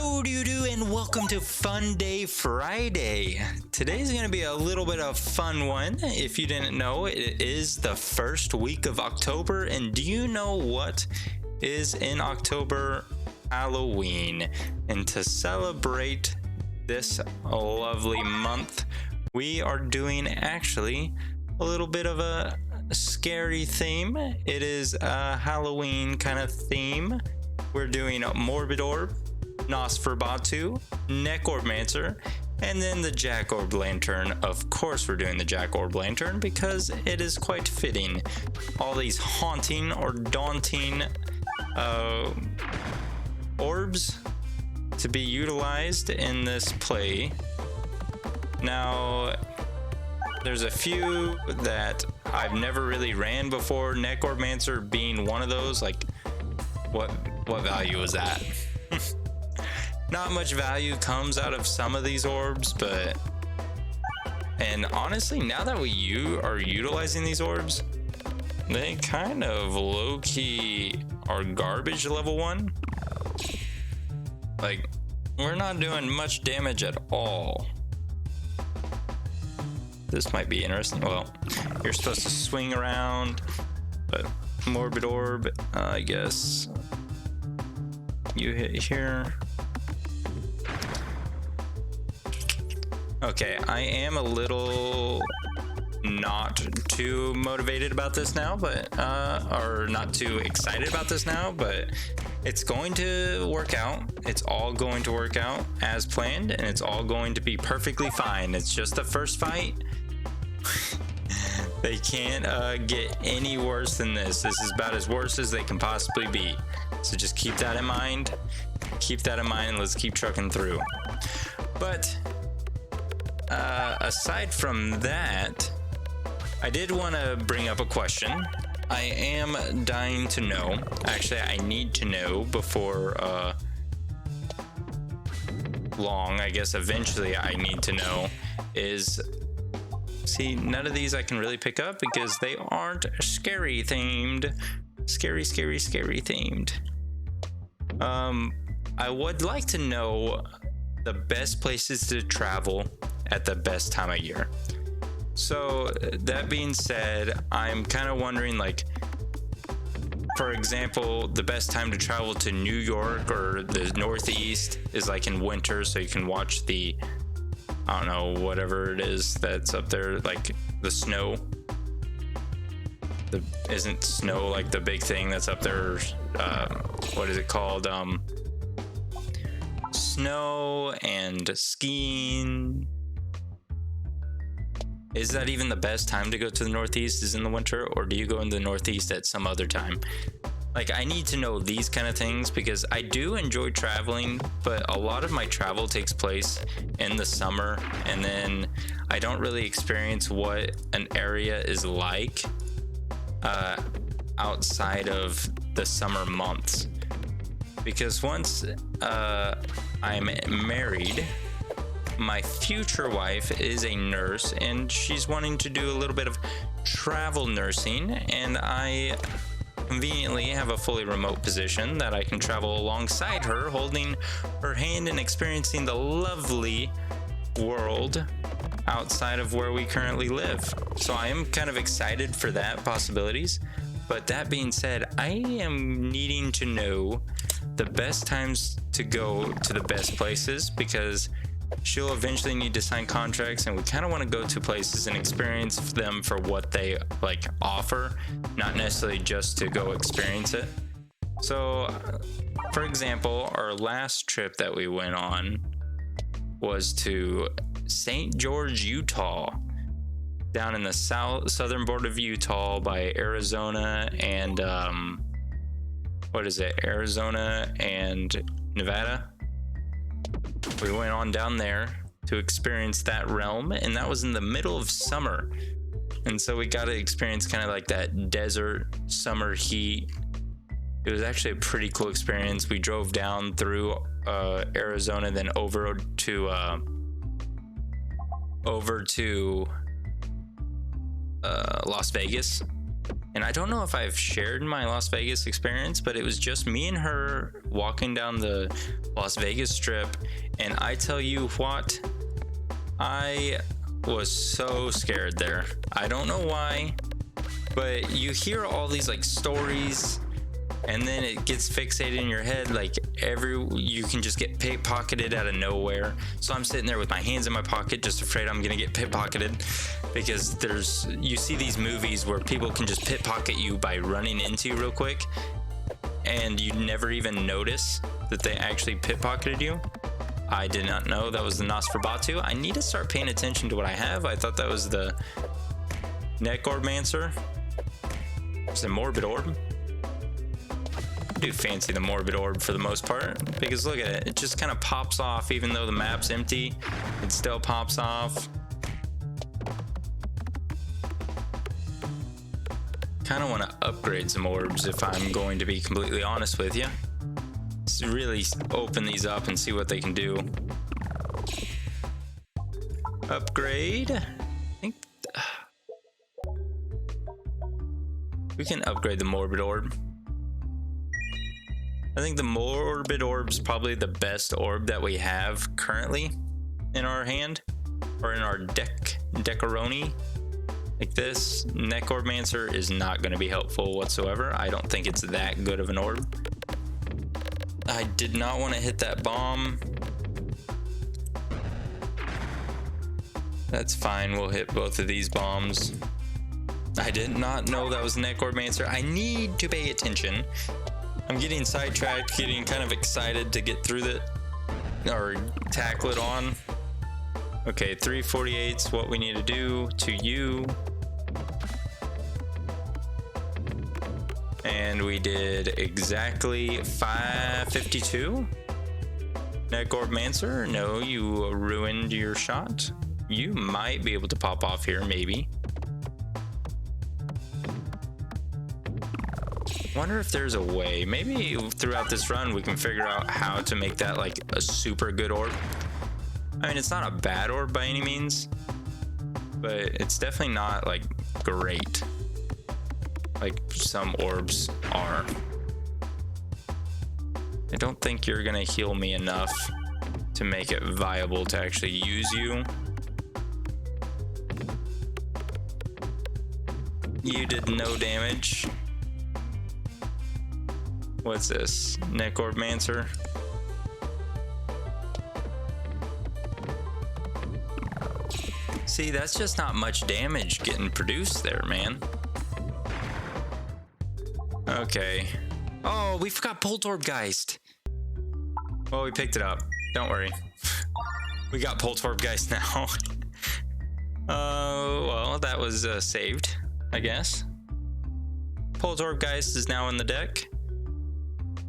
How do you do, and welcome to Fun Day Friday. Today's going to be a little bit of fun one. If you didn't know, it is the first week of October, and do you know what is in October? Halloween. And to celebrate this lovely month, we are doing actually a little bit of a scary theme. It is a Halloween kind of theme. We're doing Morbid Orb, Nosferatu, Neck Orbmancer, and then the Jack Orb Lantern. Of course we're doing the Jack Orb Lantern because it is quite fitting. All these haunting or daunting orbs to be utilized in this play. Now, there's a few that I've never really ran before, Neck Orbmancer being one of those. Like, what value is that? Not much value comes out of some of these orbs, and honestly, now that we are utilizing these orbs, they kind of low-key are garbage level 1. Like, we're not doing much damage at all. This might be interesting. Well, you're supposed to swing around, but Morbid Orb, I guess you hit here. Okay, I am a little not too motivated about this now, but or not too excited about this now, but it's going to work out. It's all going to work out as planned, and it's all going to be perfectly fine. It's just the first fight. They can't get any worse than this. This is about as worse as they can possibly be. So just keep that in mind. Keep that in mind, and let's keep trucking through. But aside from that, I did want to bring up a question. I am dying to know. Actually, I need to know before long. I guess eventually I need to know is... See, none of these I can really pick up because they aren't scary themed. Scary themed. I would like to know the best places to travel at the best time of year. So that being said, I'm kind of wondering, like, for example, the best time to travel to New York or the Northeast is like in winter, so you can watch the, I don't know, whatever it is that's up there, like the snow. Isn't snow like the big thing that's up there? What is it called? Snow and skiing. Is that even the best time to go to the Northeast is in the winter, or do you go in the Northeast at some other time? Like, I need to know these kind of things because I do enjoy traveling, but a lot of my travel takes place in the summer, and then I don't really experience what an area is like outside of the summer months. Because once I'm married, my future wife is a nurse, and she's wanting to do a little bit of travel nursing, and I conveniently have a fully remote position that I can travel alongside her, holding her hand and experiencing the lovely world outside of where we currently live. So I am kind of excited for that possibilities. But that being said, I am needing to know the best times to go to the best places, because she'll eventually need to sign contracts, and we kind of want to go to places and experience them for what they like offer, not necessarily just to go experience it. So, for example, our last trip that we went on was to St. George, Utah, down in the southern border of Utah by Arizona and Arizona and Nevada. We went on down there to experience that realm, and that was in the middle of summer. And so we got to experience kind of like that desert summer heat. It was actually a pretty cool experience. We drove down through Arizona, then over to Las Vegas. And I don't know if I've shared my Las Vegas experience, but it was just me and her walking down the Las Vegas Strip. And I tell you what, I was so scared there. I don't know why, but you hear all these like stories, and then it gets fixated in your head, like you can just get pickpocketed out of nowhere. So I'm sitting there with my hands in my pocket, just afraid I'm gonna get pickpocketed, because you see these movies where people can just pickpocket you by running into you real quick, and you never even notice that they actually pickpocketed you. I did not know that was the Nosferatu. I need to start paying attention to what I have. I thought that was the Neck Orbmancer. It's a Morbid Orb. I do fancy the Morbid Orb for the most part, because look at it. It just kind of pops off. Even though the map's empty, it still pops off. Kind of want to upgrade some orbs if I'm going to be completely honest with you. Just really open these up and see what they can do. Upgrade. I think we can upgrade the Morbid Orb. I think the Morbid Orb's probably the best orb that we have currently in our hand, or in our Decaroni. Like this Neck Orbmancer is not going to be helpful whatsoever. I don't think it's that good of an orb. I did not want to hit that bomb. That's fine, we'll hit both of these bombs. I did not know that was Neck Orbmancer. I need to pay attention. I'm getting sidetracked, getting kind of excited to get through it, or tackle it on. Okay, 348's what we need to do to you. And we did exactly 552. Neck Orbmancer, no, you ruined your shot. You might be able to pop off here, maybe. Wonder if there's a way. Maybe throughout this run we can figure out how to make that like a super good orb. I mean, it's not a bad orb by any means, but it's definitely not like great like some orbs are. I don't think you're gonna heal me enough to make it viable to actually use you. You did no damage. What's this? Neck Orbmancer? See, that's just not much damage getting produced there, man. Okay. Oh, we forgot Poltergeist. Well, we picked it up. Don't worry. We got Poltergeist now. Well, that was saved, I guess. Poltergeist is now in the deck.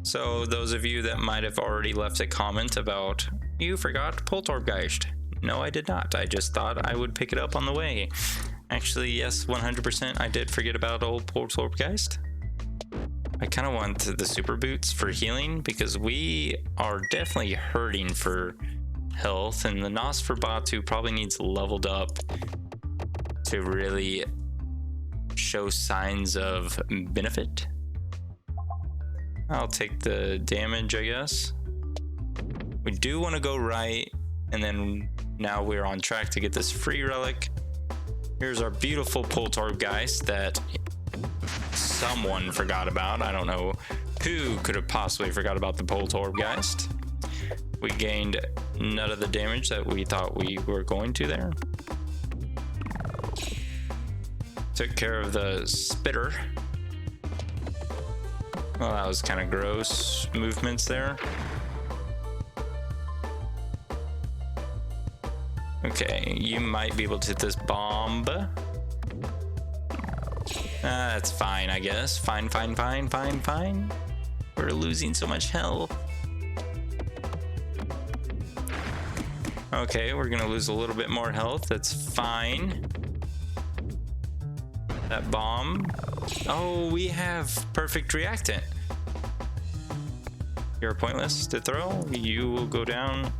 So those of you that might have already left a comment about, you forgot Poltergeist. No, I did not. I just thought I would pick it up on the way. Actually, yes, 100% I did forget about old Poltergeist. I kind of want the super boots for healing, because we are definitely hurting for health, and the Nosferatu probably needs leveled up to really show signs of benefit. I'll take the damage, I guess. We do want to go right, and then now we're on track to get this free relic. Here's our beautiful Poltergeist that someone forgot about. I don't know who could have possibly forgot about the Poltergeist. We gained none of the damage that we thought we were going to there. Took care of the spitter. Well, that was kind of gross movements there. Okay, you might be able to hit this bomb. That's fine, I guess. Fine. We're losing so much health. Okay, we're gonna lose a little bit more health. That's fine. That bomb. Oh, we have perfect reactant. You're pointless to throw. You will go down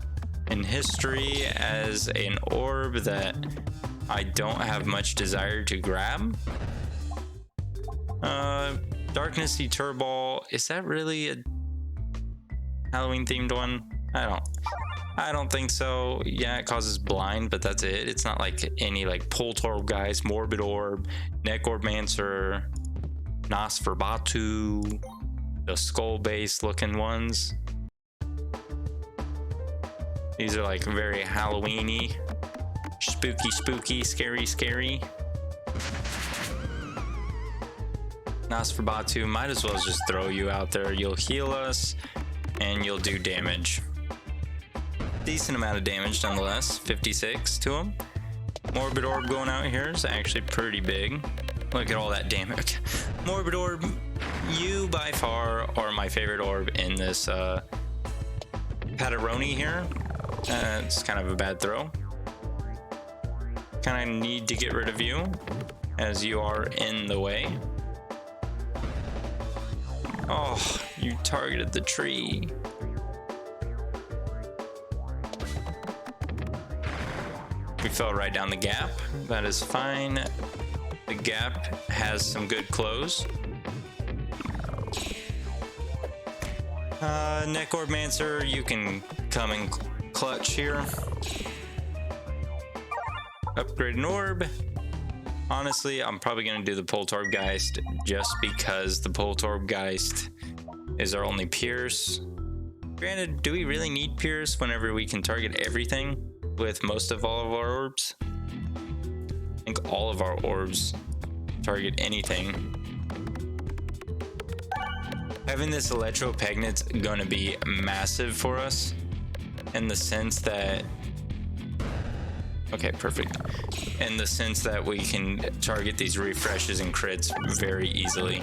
in history as an orb that I don't have much desire to grab. Darkness Deter Ball. Is that really a Halloween themed one? I don't think so. Yeah, it causes blind, but that's it. It's not like any like Poltergeist, Morbid Orb, Neck Orbmancer, Nosferatu, the skull-based looking ones. These are like very Halloween-y, spooky, scary. Nosferatu, might as well just throw you out there. You'll heal us and you'll do damage. Decent amount of damage nonetheless, 56 to him. Morbid Orb going out here is actually pretty big. Look at all that damage. Morbid Orb, you by far are my favorite orb in this Pataroni here. It's kind of a bad throw. Kind of need to get rid of you as you are in the way. Oh, you targeted the tree. We fell right down the gap. That is fine. The gap has some good close. Neck Orbmancer, you can come and clutch here. Upgrade an orb. Honestly, I'm probably going to do the Poltergeist just because the Poltergeist is our only Pierce. Granted, do we really need Pierce whenever we can target everything with most of all of our orbs? I think all of our orbs target anything. Having this Electro Pegnet's going to be massive for us in the sense that... Okay, perfect. In the sense that we can target these refreshes and crits very easily.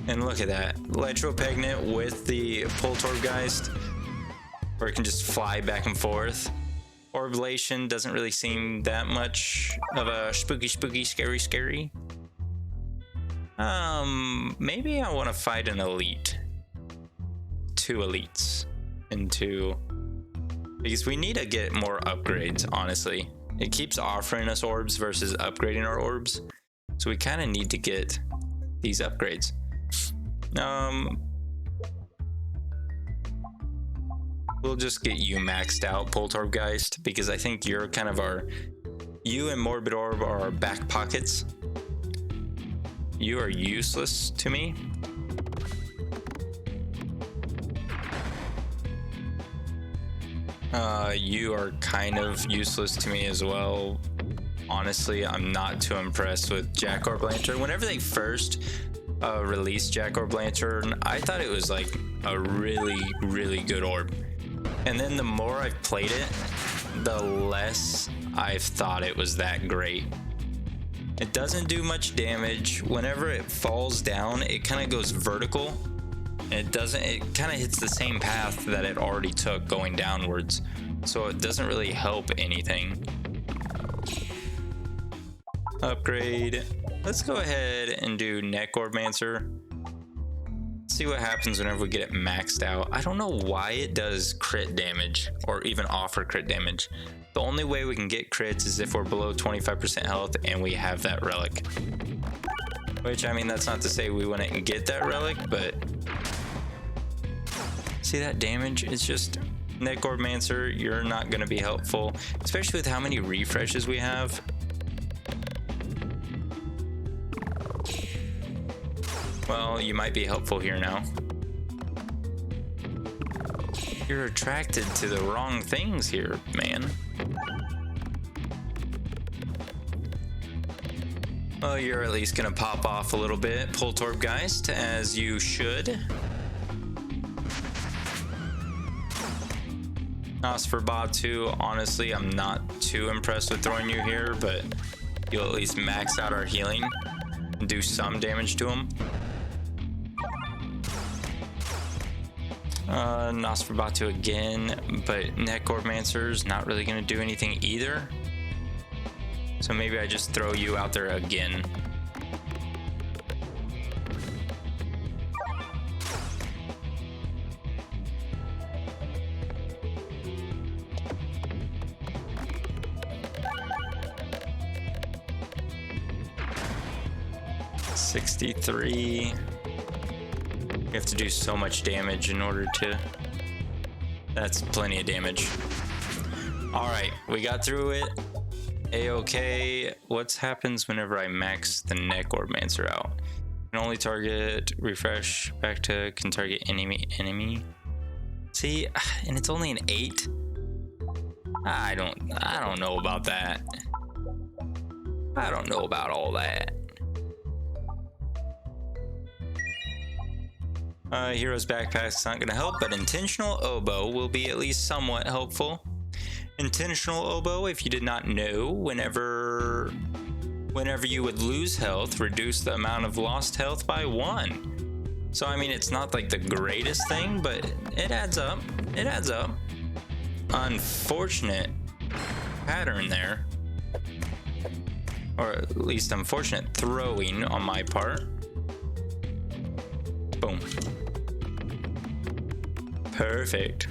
And look at that. Electro Pegnet with the Poltergeist, where it can just fly back and forth. Orblation doesn't really seem that much of a spooky, scary. Maybe I want to fight an elite. 2 elites into... Because we need to get more upgrades, honestly. It keeps offering us orbs versus upgrading our orbs. So we kind of need to get these upgrades. We'll just get you maxed out, Poltergeist, because I think you're kind of our... You and Morbid Orb are our back pockets. You are useless to me. You are kind of useless to me as well. Honestly, I'm not too impressed with Jack Orblanter. Whenever they first released Jack Orblanter, I thought it was like a really good orb. And then the more I've played it, the less I've thought it was that great. It doesn't do much damage. Whenever it falls down, it kind of goes vertical. It kind of hits the same path that it already took going downwards. So it doesn't really help anything. Upgrade. Let's go ahead and do Neck Orbmancer. See what happens whenever we get it maxed out. I don't know why it does crit damage or even offer crit damage. The only way we can get crits is if we're below 25% health and we have that relic. Which, I mean, that's not to say we wouldn't get that relic, but... See that damage? It's just... Neck Orbmancer, you're not going to be helpful. Especially with how many refreshes we have. Well, you might be helpful here now. You're attracted to the wrong things here, man. Well, you're at least gonna pop off a little bit, Poltergeist, as you should. Nosferatu, honestly, I'm not too impressed with throwing you here, but you'll at least max out our healing and do some damage to him. Nosferatu again, but Neck Orbmancer's not really gonna do anything either. So maybe I just throw you out there again. 63. We have to do so much damage in order to... That's plenty of damage. All right, we got through it. A-okay. What happens whenever I max the neck orbmancer out? Can only target, refresh, back to, can target enemy. See, and it's only an 8. I don't know about that. I don't know about all that. Hero's backpack's not gonna help, but intentional oboe will be at least somewhat helpful. Intentional oboe, if you did not know, whenever you would lose health, reduce the amount of lost health by 1. So I mean, it's not like the greatest thing, but it adds up. It adds up. Unfortunate pattern there, or at least unfortunate throwing on my part. Boom. Perfect.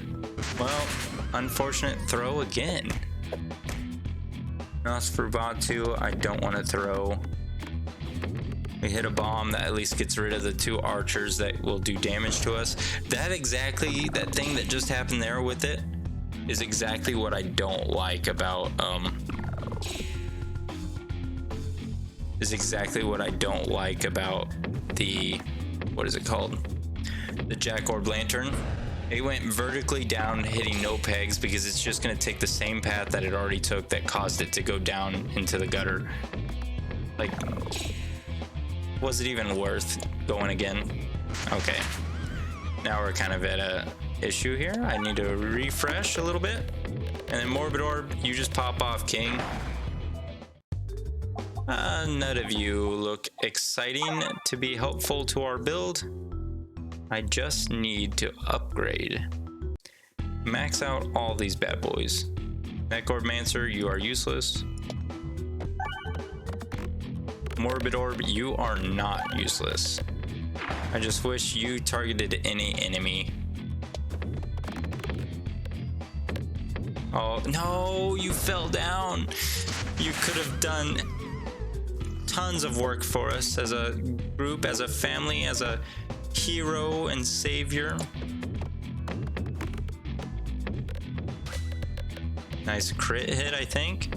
Well, unfortunate throw again. Nosferatu, I don't want to throw. We hit a bomb that at least gets rid of the 2 archers that will do damage to us. That thing that just happened there with it is exactly what I don't like about the, what is it called? The Jack Orb Lantern. It went vertically down, hitting no pegs, because it's just going to take the same path that it already took that caused it to go down into the gutter. Like, was it even worth going again? Okay. Now we're kind of at a issue here. I need to refresh a little bit. And then Morbid Orb, you just pop off, King. None of you look exciting to be helpful to our build. I just need to upgrade. Max out all these bad boys. Neck Orbmancer, you are useless. Morbid Orb, you are not useless. I just wish you targeted any enemy. Oh, no, you fell down. You could have done tons of work for us as a group, as a family, as a hero and savior. Nice crit hit, I think.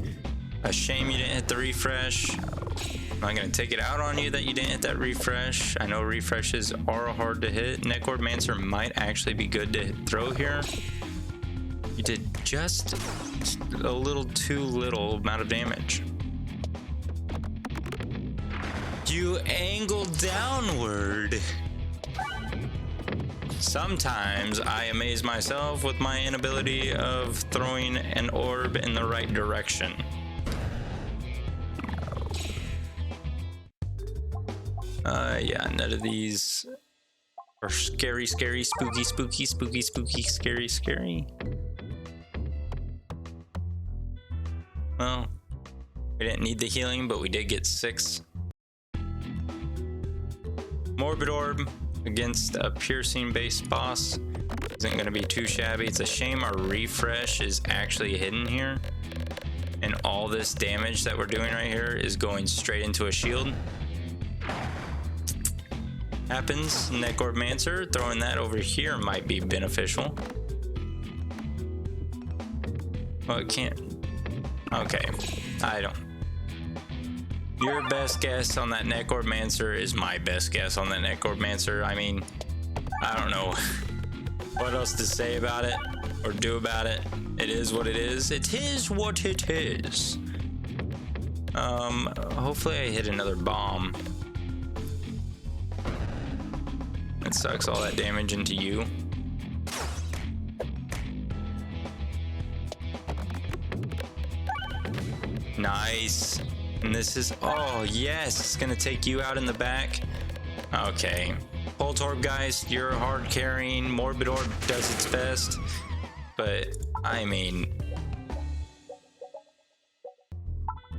A shame you didn't hit the refresh. I'm not gonna take it out on you that you didn't hit that refresh. I know refreshes are hard to hit. Neck Orbmancer might actually be good to throw here. You did just a little too little amount of damage. You angled downward. Sometimes I amaze myself with my inability of throwing an orb in the right direction. Yeah, none of these are scary, spooky, scary. Well, we didn't need the healing, but we did get 6. Morbid Orb against a piercing based boss isn't going to be too shabby. It's a shame our refresh is actually hidden here, and all this damage that we're doing right here is going straight into a shield. Happens. Neck Orbmancer, throwing that over here might be beneficial. Well, it can't. Okay, I don't. Your best guess on that Neck Orbmancer is my best guess on that Neck Orbmancer. I mean, I don't know what else to say about it or do about it. It is what it is. It is what it is. Hopefully I hit another bomb. That sucks all that damage into you. Nice. And this is, oh yes, it's gonna take you out in the back. Okay. Pulse Orb, guys, you're hard carrying. Morbid Orb does its best. But, I mean,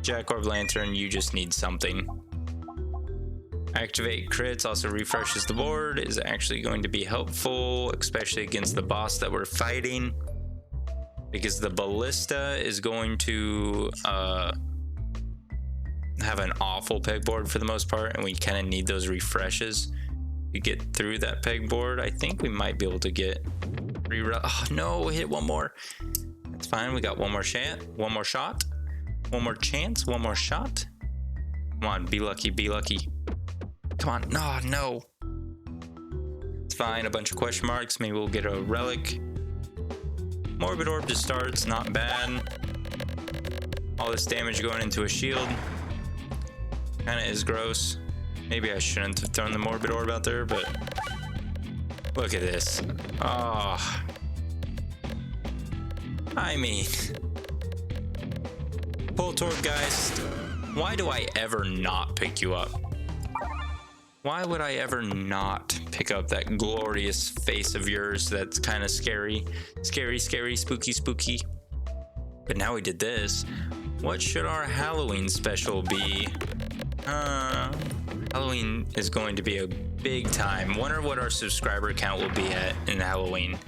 Jack Orb Lantern, you just need something. Activate crits also refreshes the board, is actually going to be helpful, especially against the boss that we're fighting, because the ballista is going to have an awful pegboard for the most part, and we kind of need those refreshes to get through that pegboard. I think we might be able to get oh no, hit one more. That's fine. We got one more shot, one more chance, one more shot. Come on, be lucky, be lucky. Come on. No. It's fine. A bunch of question marks. Maybe we'll get a relic. Morbid orb to start. It's not bad. All this damage going into a shield kind of is gross. Maybe I shouldn't have thrown the morbid orb out there, but look at this. Oh, I mean, Poltorb guys, why do I ever not pick you up? Why would I ever not pick up that glorious face of yours that's kind of scary, spooky? But now we did this. What should our Halloween special be? Halloween is going to be a big time. Wonder what our subscriber count will be at in Halloween.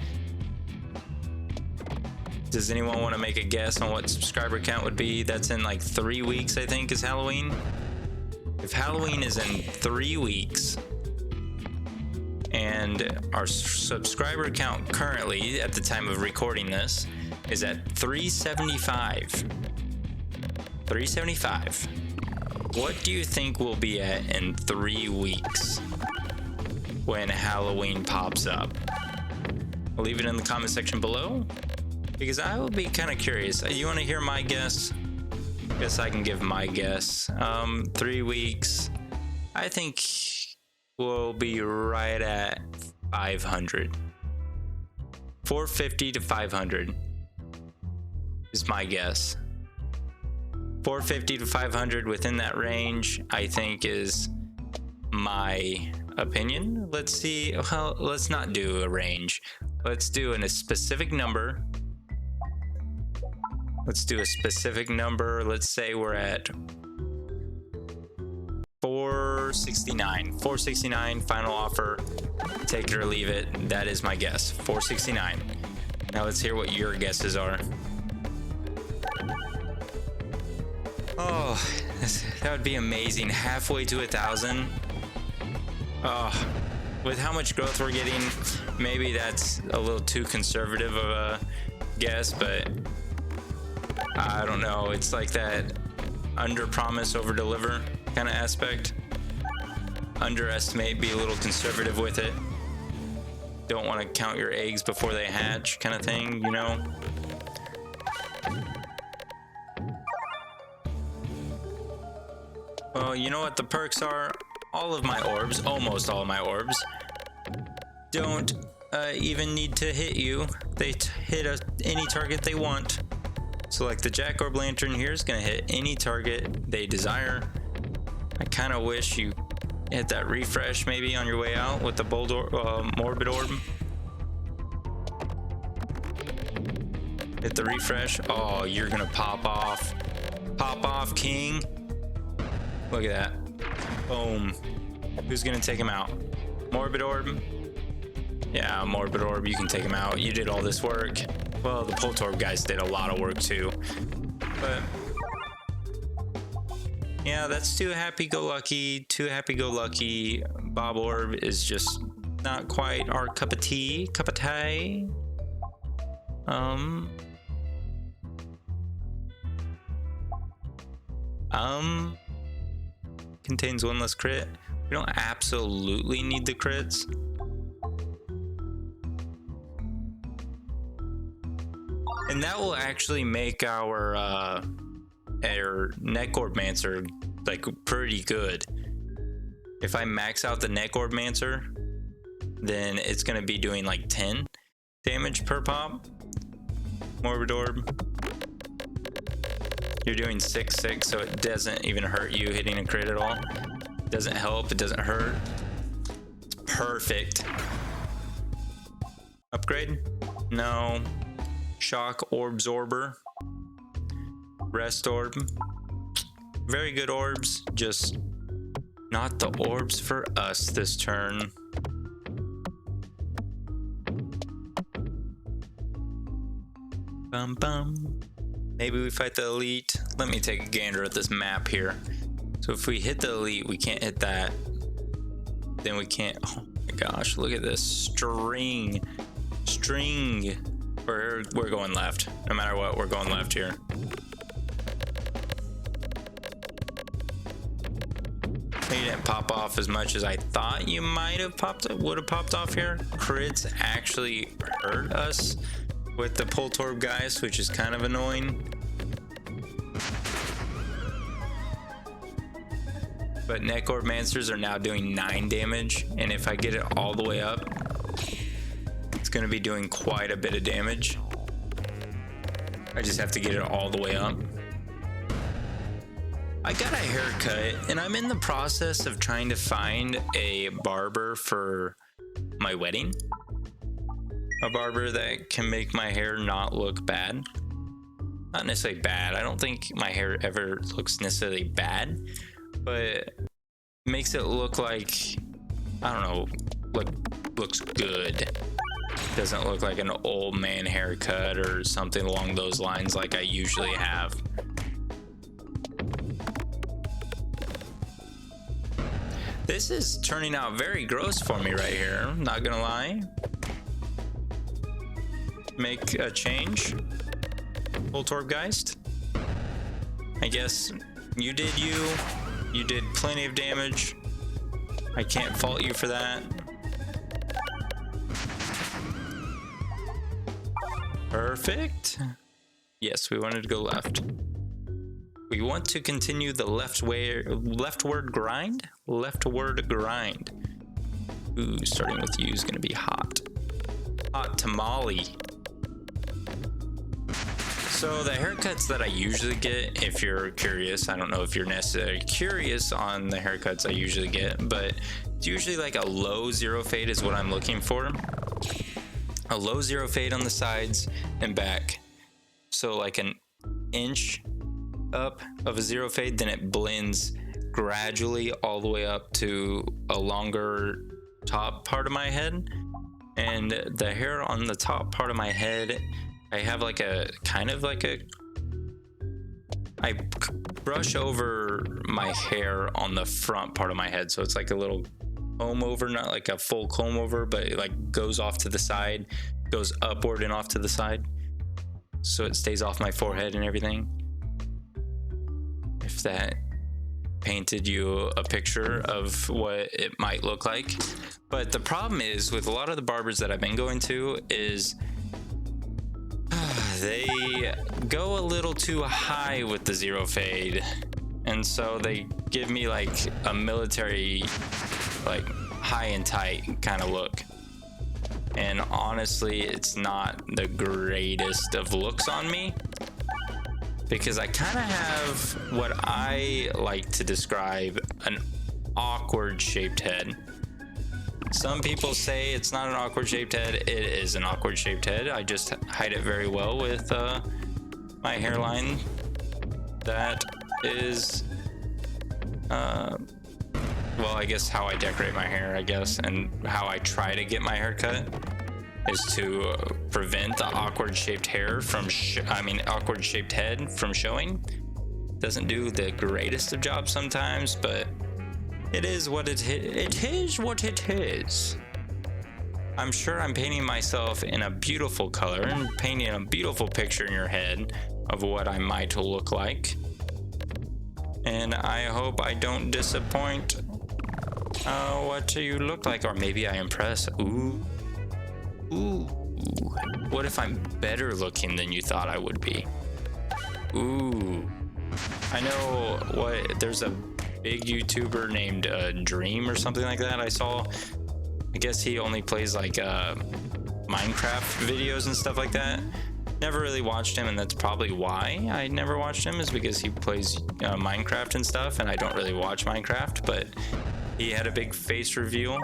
Does anyone want to make a guess on what subscriber count would be? That's in like 3 weeks, I think, is Halloween. If Halloween is in 3 weeks and our subscriber count currently at the time of recording this is at 375. What do you think we'll be at in 3 weeks when Halloween pops up? Leave it in the comment section below, because I will be kind of curious. You want to hear my guess? Guess I can give my guess. 3 weeks. I think we'll be right at 500. 450 to 500 is my guess. 450 to 500, within that range, I think is my opinion. Let's see. Well, let's not do a range. Let's do a specific number. Let's do a specific number. Let's say we're at 469. 469, final offer. Take it or leave it. That is my guess. 469. Now let's hear what your guesses are. Oh, that would be amazing. Halfway to 1,000. Oh, with how much growth we're getting, maybe that's a little too conservative of a guess, but I don't know. It's like that under promise, over deliver kind of aspect. Underestimate, be a little conservative with it. Don't want to count your eggs before they hatch kind of thing, you know? Well, you know what the perks are? All of my orbs, almost all of my orbs, don't even need to hit you. They hit any target they want. So like the Jack Orb Lantern here is going to hit any target they desire. I kind of wish you hit that refresh maybe on your way out with the Morbid Orb. Hit the refresh. Oh, you're going to pop off. Pop off, King. Look at that. Boom. Who's going to take him out? Morbid Orb? Yeah, Morbid Orb, you can take him out. You did all this work. Well, the Poltorb guys did a lot of work too. But yeah, that's too happy-go-lucky. Too happy-go-lucky. Bob Orb is just not quite our cup of tea. Contains one less crit. We don't absolutely need the crits. And that will actually make our Neck Orbmancer like pretty good. If I max out the Neck Orbmancer, then it's gonna be doing like 10 damage per pop. Morbid Orb. You're doing 6/6, so it doesn't even hurt you hitting a crit at all. It doesn't help, it doesn't hurt. It's perfect. Upgrade? No. Shock Orbsorber. Rest Orb. Very good orbs, just not the orbs for us this turn. Bum bum. Maybe we fight the elite. Let me take a gander at this map here. So if we hit the elite, we can't hit that. Then we can't. Oh my gosh, look at this string. We're going left. No matter what, we're going left here. You didn't pop off as much as I thought you might have would have popped off here. Crits actually hurt us with the Poltorb guys, which is kind of annoying. But Necromancers are now doing 9 damage, and if I get it all the way up, it's going to be doing quite a bit of damage. I just have to get it all the way up. I got a haircut, and I'm in the process of trying to find a barber for my wedding. A barber that can make my hair not look bad. Not necessarily bad. I don't think my hair ever looks necessarily bad, but makes it look like, I don't know, like looks good. Doesn't look like an old man haircut or something along those lines like I usually have. This is turning out very gross for me right here, not gonna lie. Make a change. Poltorgeist. I guess you did you. You did plenty of damage. I can't fault you for that. Perfect. Yes, we wanted to go left. We want to continue the leftward grind. Ooh, starting with you is gonna be hot. Hot tamale. So the haircuts that I usually get, if you're curious, I don't know if you're necessarily curious on the haircuts I usually get, but it's usually like a low zero fade is what I'm looking for. A low zero fade on the sides and back. So like an inch up of a zero fade, then it blends gradually all the way up to a longer top part of my head. And the hair on the top part of my head, I have like a kind of like a, I brush over my hair on the front part of my head, so it's like a little comb over, not like a full comb over, but it like goes off to the side, goes upward and off to the side, so it stays off my forehead and everything. If that painted you a picture of what it might look like. But the problem is with a lot of the barbers that I've been going to is they go a little too high with the zero fade, and so they give me like a military, like high and tight kind of look, and honestly it's not the greatest of looks on me, because I kind of have what I like to describe an awkward shaped head. Some people say it's not an awkward shaped head. It is an awkward shaped head. I just hide it very well with my hairline. That is, well, I guess how I decorate my hair, I guess, and how I try to get my hair cut is to prevent the awkward shaped hair from, awkward shaped head from showing. Doesn't do the greatest of jobs sometimes, but it is what it is. It is what it is. I'm sure I'm painting myself in a beautiful color and painting a beautiful picture in your head of what I might look like. And I hope I don't disappoint what you look like, or maybe I impress. Ooh. What if I'm better looking than you thought I would be? Ooh. I know there's a big YouTuber named Dream or something like that I saw. I guess he only plays like Minecraft videos and stuff like that. Never really watched him, and that's probably why I never watched him, is because he plays Minecraft and stuff, and I don't really watch Minecraft. But he had a big face reveal,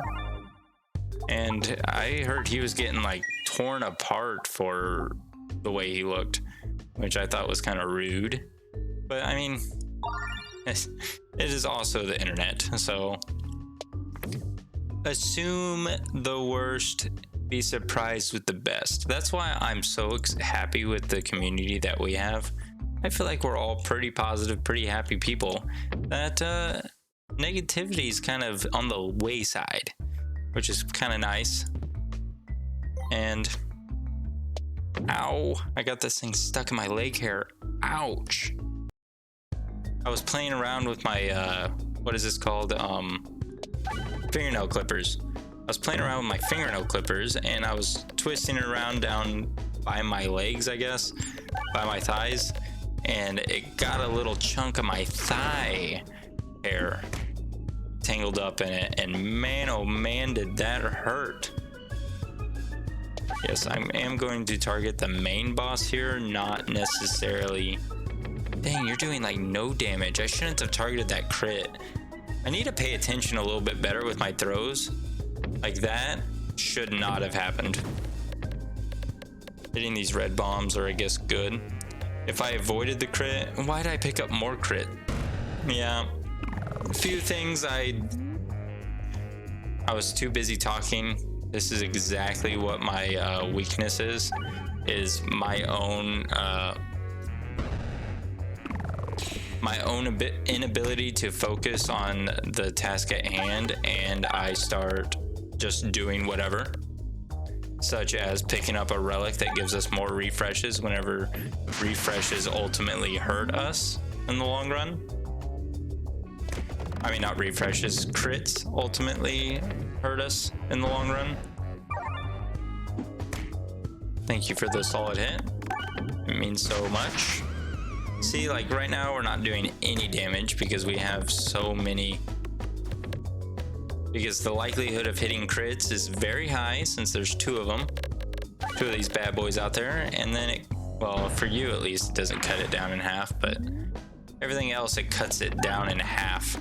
and I heard he was getting like torn apart for the way he looked, which I thought was kind of rude. But I mean, it is also the internet, so assume the worst, be surprised with the best. That's why I'm so happy with the community that we have. I feel like we're all pretty positive, pretty happy people. That negativity is kind of on the wayside, which is kind of nice. And ow, I got this thing stuck in my leg hair. Ouch. I was playing around with my what is this called? Fingernail clippers. I was playing around with my fingernail clippers and I was twisting it around down by my legs, I guess, by my thighs, and it got a little chunk of my thigh hair tangled up in it, and man, oh man, did that hurt. Yes, I am going to target the main boss here, not necessarily... Dang, you're doing like no damage. I shouldn't have targeted that crit. I need to pay attention a little bit better with my throws. Like that should not have happened. Hitting these red bombs are, I guess, good. If I avoided the crit, why did I pick up more crit? Yeah, a few things I was too busy talking. This is exactly what my weakness is my own inability to focus on the task at hand, and I start just doing whatever, such as picking up a relic that gives us more refreshes whenever refreshes ultimately hurt us in the long run. I mean, not refreshes, crits ultimately hurt us in the long run. Thank you for the solid hit. It means so much. See, like right now we're not doing any damage because we have so many, because the likelihood of hitting crits is very high since there's two of them, two of these bad boys out there. And then it, well, for you at least, it doesn't cut it down in half, but everything else, it cuts it down in half.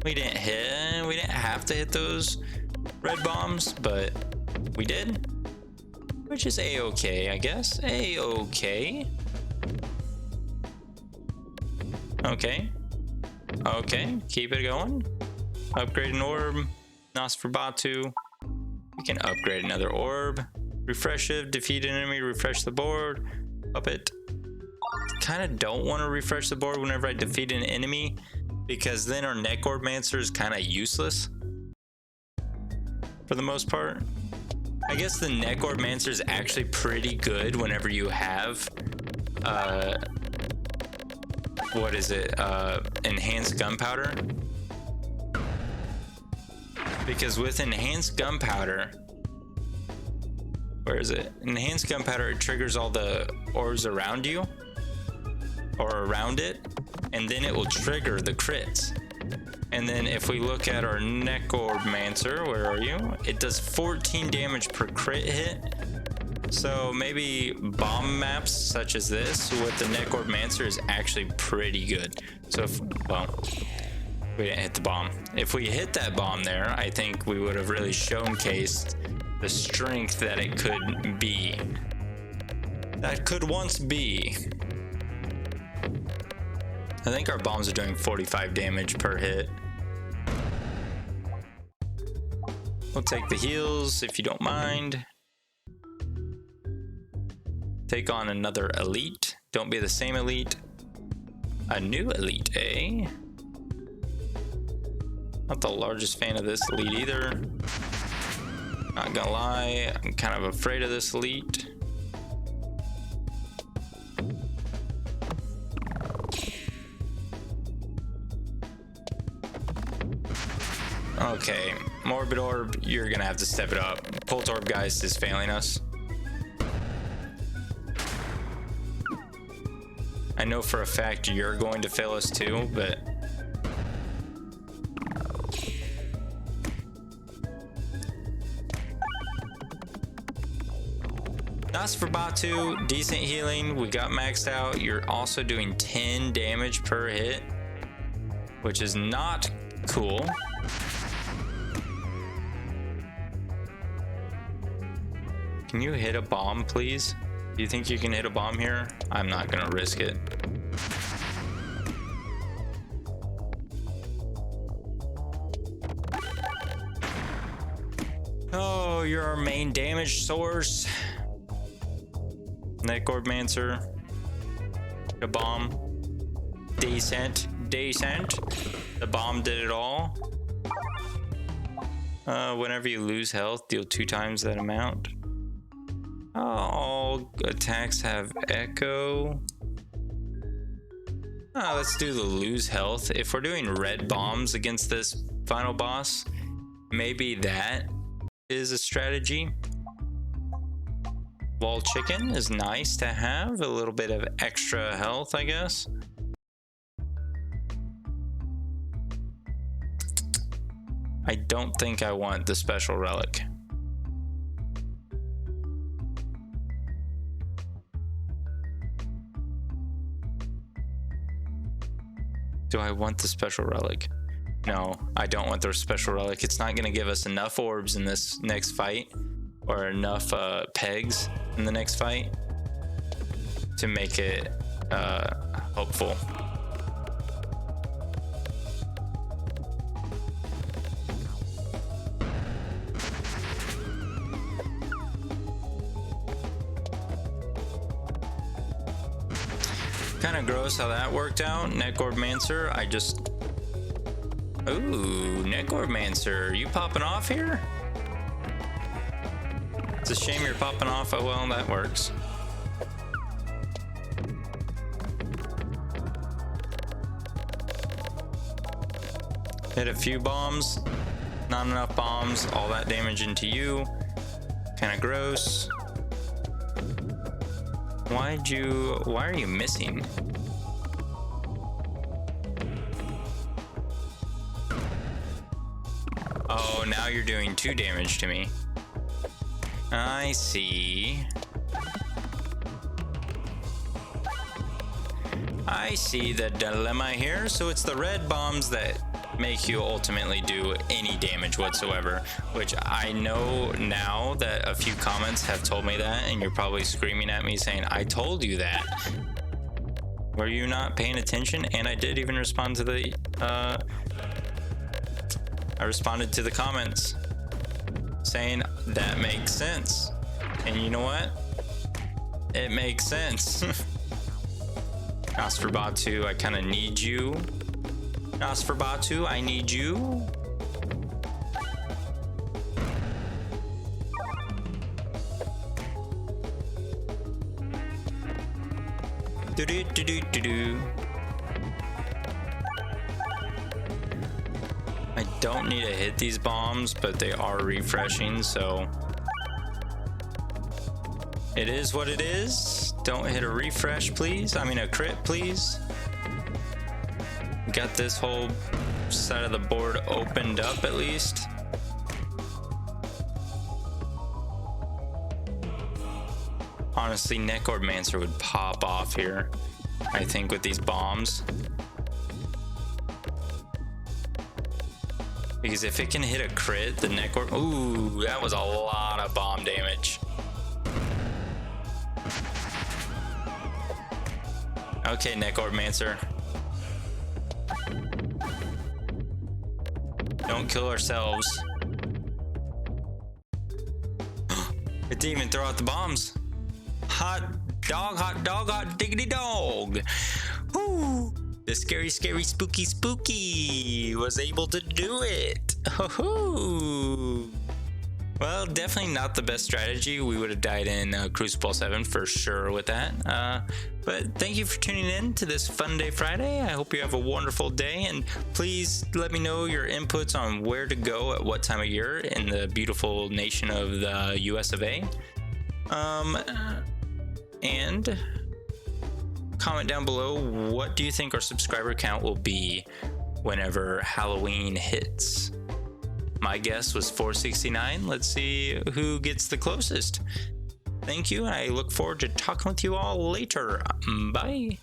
We didn't have to hit those red bombs, but we did, which is a-okay, I guess. A-okay. Okay, keep it going. Upgrade an orb. Nosferatu. We can upgrade another orb. Refresh it, defeat an enemy, refresh the board. Puppet. Kind of don't want to refresh the board whenever I defeat an enemy, because then our neck orbmancer is kind of useless for the most part. I guess the neck orbmancer is actually pretty good whenever you have what is it, enhanced gunpowder, because with enhanced gunpowder, where is it, enhanced gunpowder, it triggers all the orbs around you or around it, and then it will trigger the crits. And then if we look at our neck orbmancer, where are you, it does 14 damage per crit hit. So maybe bomb maps such as this with the neck orbmancer is actually pretty good. So if, well, we didn't hit the bomb. If we hit that bomb there, I think we would have really showcased the strength that it could be. That could once be. I think our bombs are doing 45 damage per hit. We'll take the heals if you don't mind. Take on another elite. Don't be the same elite. A new elite, eh? Not the largest fan of this elite either. Not gonna lie, I'm kind of afraid of this elite. Okay, Morbid Orb, you're gonna have to step it up. Poltergeist is failing us. I know for a fact you're going to fail us too, but Nosferatu, decent healing. We got maxed out. You're also doing 10 damage per hit, which is not cool. Can you hit a bomb, please? Do you think you can hit a bomb here? I'm not gonna risk it. Oh, you're our main damage source. Neck Orbmancer. A bomb. Decent. The bomb did it all. Whenever you lose health, deal 2 times that amount. All attacks have echo. Let's do the lose health. If we're doing red bombs against this final boss, maybe that is a strategy. Wall chicken is nice to have. A little bit of extra health, I guess. I don't think I want the special relic. Do I want the special relic? No, I don't want the special relic. It's not going to give us enough orbs in this next fight, or enough pegs in the next fight to make it hopeful. Kind of gross how that worked out. Neck Orbmancer, I just... Ooh, Neck Orbmancer, you popping off here? It's a shame you're popping off. Oh well, that works. Hit a few bombs. Not enough bombs. All that damage into you. Kind of gross. Why are you missing? Oh, now you're doing 2 damage to me. I see. I see the dilemma here. So it's the red bombs that make you ultimately do any damage whatsoever, which I know now that a few comments have told me that, and you're probably screaming at me saying, I told you that. Were you not paying attention? And I did even respond to the I responded to the comments saying that makes sense. And you know what? It makes sense. Nosferatu, I kind of need you. Nosferatu, I need you. Do-do-do-do-do-do. I don't need to hit these bombs, but they are refreshing, so it is what it is. Don't hit a refresh, please. I mean a crit, please. Got this whole side of the board opened up at least. Honestly, Neck Orbmancer would pop off here, I think, with these bombs. Because if it can hit a crit, the Neck Orb... Ooh, that was a lot of bomb damage. Okay, Neck Orbmancer. Don't kill ourselves. It didn't even throw out the bombs. Hot dog, diggity dog. Woo! The scary, spooky was able to do it. Ho-ho! Well, definitely not the best strategy. We would have died in Crucible 7 for sure with that. But thank you for tuning in to this Fun Day Friday. I hope you have a wonderful day, and please let me know your inputs on where to go at what time of year in the beautiful nation of the US of A. And comment down below, what do you think our subscriber count will be whenever Halloween hits? My guess was 469. Let's see who gets the closest. Thank you. I look forward to talking with you all later. Bye.